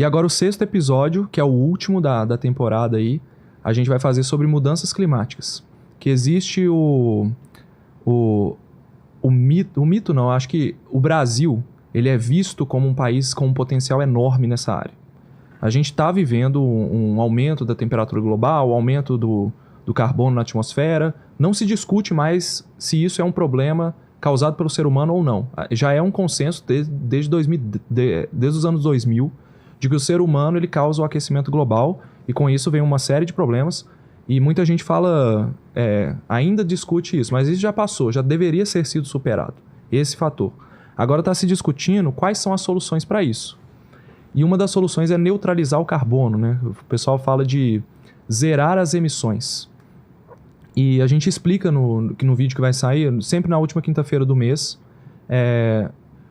E agora o 6º episódio, que é o último da temporada aí, a gente vai fazer sobre mudanças climáticas. Que existe o mito não, acho que o Brasil, ele é visto como um país com um potencial enorme nessa área. A gente está vivendo um aumento da temperatura global, um aumento do carbono na atmosfera. Não se discute mais se isso é um problema causado pelo ser humano ou não. Já é um consenso desde os anos 2000 de que o ser humano ele causa o aquecimento global e com isso vem uma série de problemas. E muita gente fala, ainda discute isso, mas isso já passou, já deveria ter sido superado, esse fator. Agora está se discutindo quais são as soluções para isso. E uma das soluções é neutralizar o carbono, né? O pessoal fala de zerar as emissões. E a gente explica no vídeo que vai sair, sempre na última quinta-feira do mês,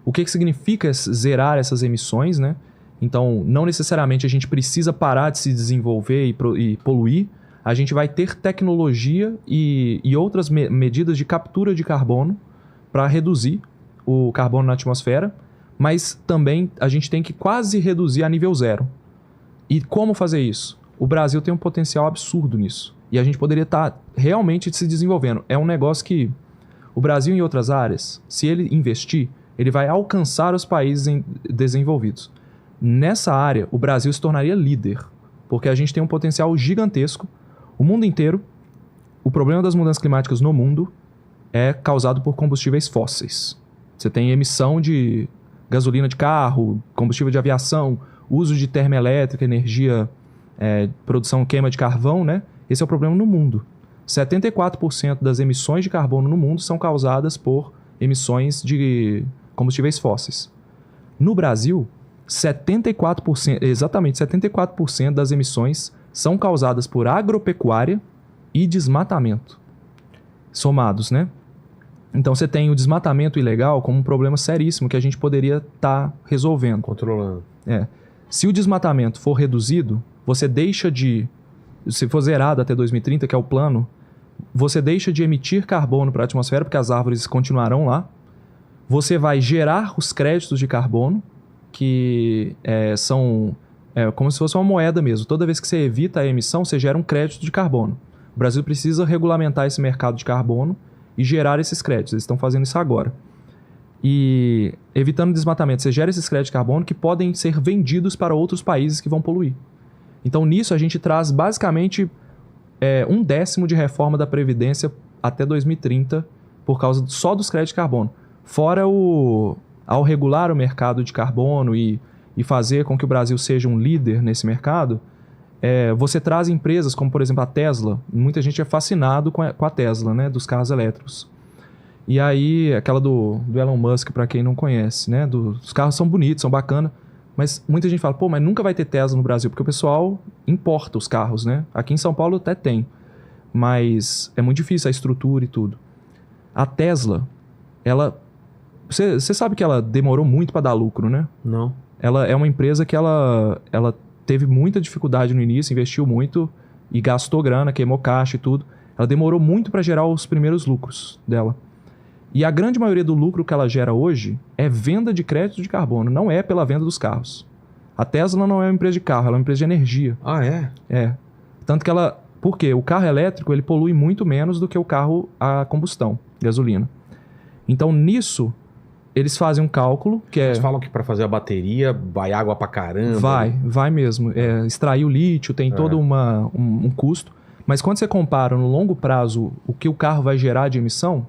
o que significa zerar essas emissões, né? Então, não necessariamente a gente precisa parar de se desenvolver e poluir. A gente vai ter tecnologia e outras medidas de captura de carbono para reduzir o carbono na atmosfera, mas também a gente tem que quase reduzir a nível zero. E como fazer isso? O Brasil tem um potencial absurdo nisso. E a gente poderia estar realmente se desenvolvendo. É um negócio que o Brasil em outras áreas, se ele investir, ele vai alcançar os países desenvolvidos. Nessa área, o Brasil se tornaria líder, porque a gente tem um potencial gigantesco. O mundo inteiro, o problema das mudanças climáticas no mundo é causado por combustíveis fósseis. Você tem emissão de gasolina de carro, combustível de aviação, uso de termoelétrica, energia, produção queima de carvão, né? Esse é o problema no mundo. 74% das emissões de carbono no mundo são causadas por emissões de combustíveis fósseis. No Brasil, 74% das emissões são causadas por agropecuária e desmatamento. Somados, né? Então você tem o desmatamento ilegal como um problema seríssimo que a gente poderia estar resolvendo. Controlando. Se o desmatamento for reduzido, você deixa de... Se for zerado até 2030, que é o plano, você deixa de emitir carbono para a atmosfera, porque as árvores continuarão lá. Você vai gerar os créditos de carbono, que são como se fosse uma moeda mesmo. Toda vez que você evita a emissão, você gera um crédito de carbono. O Brasil precisa regulamentar esse mercado de carbono e gerar esses créditos. Eles estão fazendo isso agora. E evitando desmatamento, você gera esses créditos de carbono que podem ser vendidos para outros países que vão poluir. Então, nisso, a gente traz basicamente 1/10 de reforma da Previdência até 2030 por causa só dos créditos de carbono. Fora ao regular o mercado de carbono e fazer com que o Brasil seja um líder nesse mercado, você traz empresas como, por exemplo, a Tesla. Muita gente é fascinado com a Tesla, né, dos carros elétricos. E aí, aquela do Elon Musk, para quem não conhece, né, os carros são bonitos, são bacanas, mas muita gente fala, mas nunca vai ter Tesla no Brasil, porque o pessoal importa os carros, né? Aqui em São Paulo até tem, mas é muito difícil a estrutura e tudo. A Tesla, você sabe que ela demorou muito para dar lucro, né? Não. Ela é uma empresa que ela teve muita dificuldade no início, investiu muito e gastou grana, queimou caixa e tudo. Ela demorou muito para gerar os primeiros lucros dela. E a grande maioria do lucro que ela gera hoje é venda de crédito de carbono, não é pela venda dos carros. A Tesla não é uma empresa de carro, ela é uma empresa de energia. Ah, é? É. Tanto que ela... Por quê? O carro elétrico, ele polui muito menos do que o carro a combustão, gasolina. Então, nisso, eles fazem um cálculo que Eles falam que para fazer a bateria vai água pra caramba. Vai mesmo. Extrair o lítio tem todo um custo. Mas quando você compara no longo prazo o que o carro vai gerar de emissão,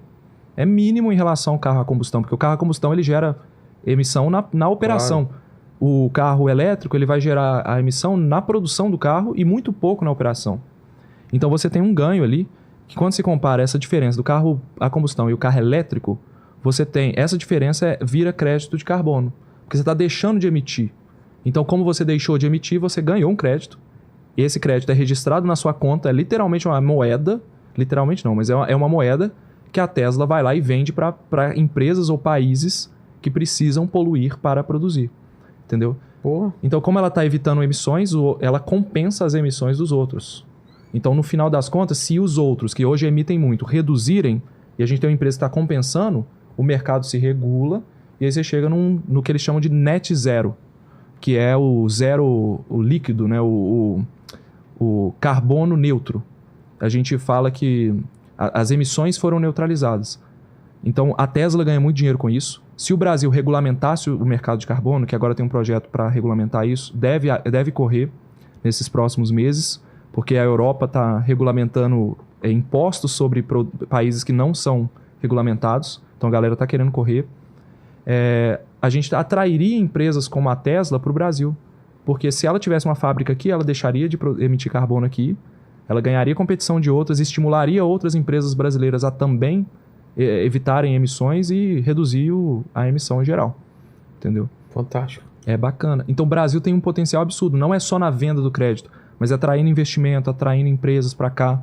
é mínimo em relação ao carro a combustão. Porque o carro a combustão ele gera emissão na operação. Claro. O carro elétrico ele vai gerar a emissão na produção do carro e muito pouco na operação. Então você tem um ganho ali, que quando se compara essa diferença do carro a combustão e o carro elétrico, você tem... Essa diferença vira crédito de carbono. Porque você está deixando de emitir. Então, como você deixou de emitir, você ganhou um crédito. Esse crédito é registrado na sua conta, é literalmente uma moeda. Literalmente não, mas é uma moeda que a Tesla vai lá e vende para empresas ou países que precisam poluir para produzir. Entendeu? Porra. Então, como ela está evitando emissões, ela compensa as emissões dos outros. Então, no final das contas, se os outros, que hoje emitem muito, reduzirem, e a gente tem uma empresa que está compensando, o mercado se regula, e aí você chega no que eles chamam de net zero. que é o zero, o líquido, né? O carbono neutro. A gente fala que as emissões foram neutralizadas. Então, a Tesla ganha muito dinheiro com isso. Se o Brasil regulamentasse o mercado de carbono, que agora tem um projeto para regulamentar isso, deve correr nesses próximos meses, porque a Europa está regulamentando impostos sobre países que não são regulamentados. Então, a galera está querendo correr. A gente atrairia empresas como a Tesla para o Brasil. Porque se ela tivesse uma fábrica aqui, ela deixaria de emitir carbono aqui, ela ganharia competição de outras e estimularia outras empresas brasileiras a também evitarem emissões e reduzir a emissão em geral. Entendeu? Fantástico. É bacana. Então o Brasil tem um potencial absurdo. Não é só na venda do crédito, mas atraindo investimento, atraindo empresas para cá.